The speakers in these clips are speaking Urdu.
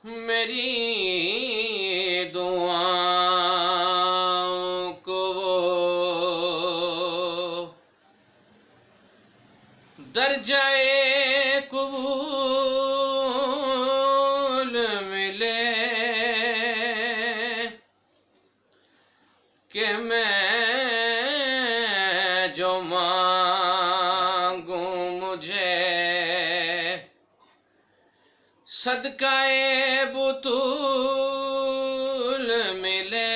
میری دعاوں کو وہ درجہ قبول ملے کہ میں جو مانگوں مجھے صدقہ بطول ملے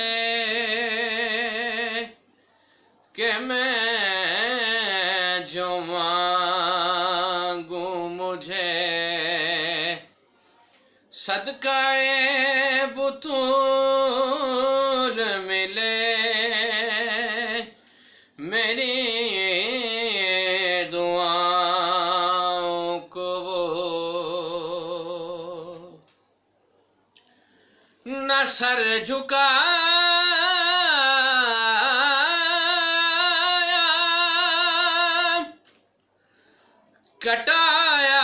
کہ میں جو مانگوں مجھے صدقہ بطول ملے میری دعاوں کو وہ نہ سر جھکایا کٹایا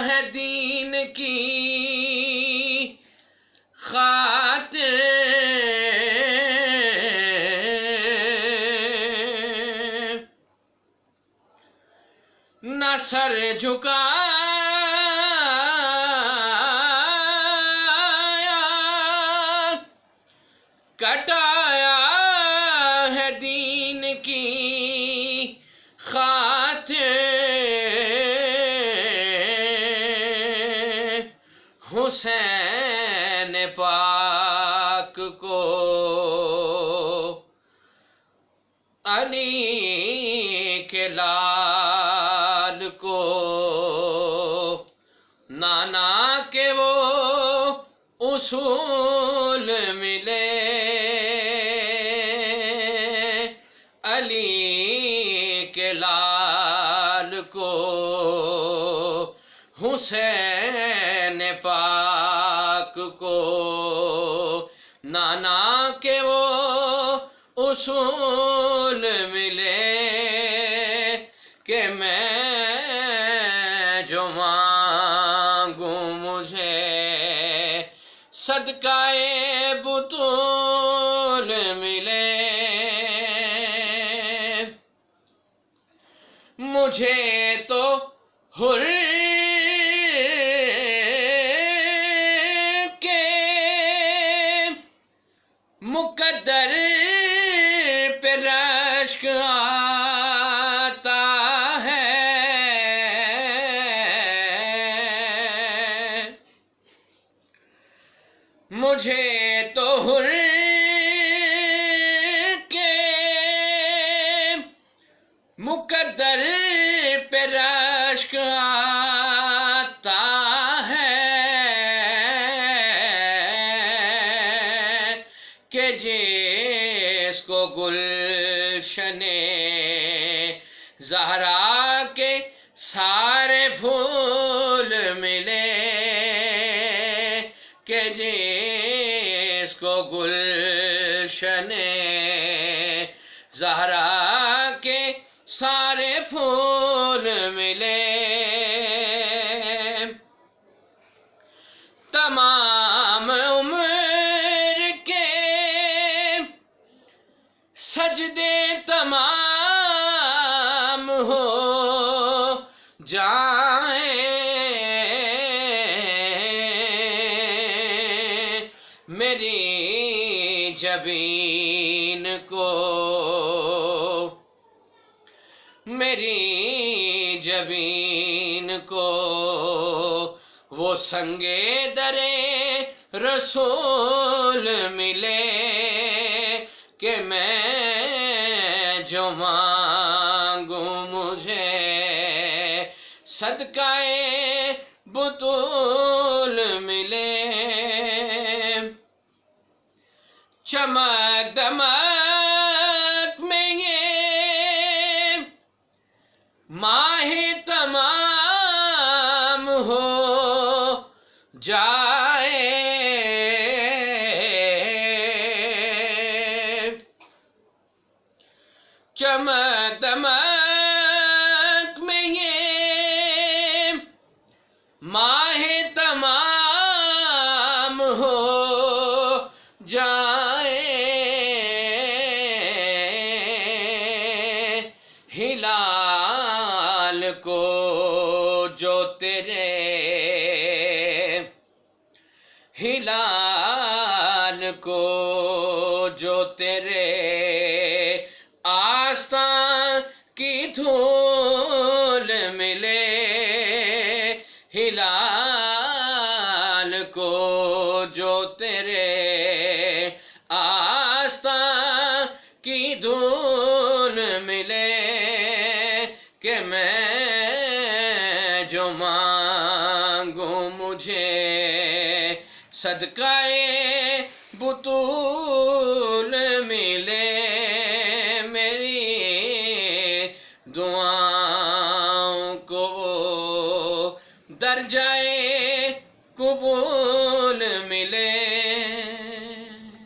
ہے دین کی خاطر نہ سر جھکایا کٹایا ہے دین کی خاطر حسین پاک کو علی کے لال کو نانا کے وہ اصول ملے علی کے لال کو حسین پاک کو نانا کے وہ اصول ملے کہ میں جو مانگوں مجھے صدقہ بطول ملے مجھے تو حر کے مقدر پہ رشک آتا ہے مجھے تو حر کے مقدر پہ رشک آتا ہے کہ جس کو گلشن زہرا کے سارے پھول ملے کہ جس کو گلشن زہرا کے سارے پھول ملے تمام عمر کے سجدے تمام ہو جائیں میری جبین کو میری جبین کو وہ سنگے درے رسول ملے کہ میں جو مانگوں مجھے صدقہ بطول ملے چمک دمک میں یہ ماہ تمام ہو جائے چمک دمک میں یہ ماہ تمام ہلال کو جو تیرے آستان کی دھول ملے، ہلال کو جو تیرے آستان کی دھول ملے، کہ میں جو مانگوں مجھے صدقہ بطول ملے، میری دعاوں کو درجہ قبول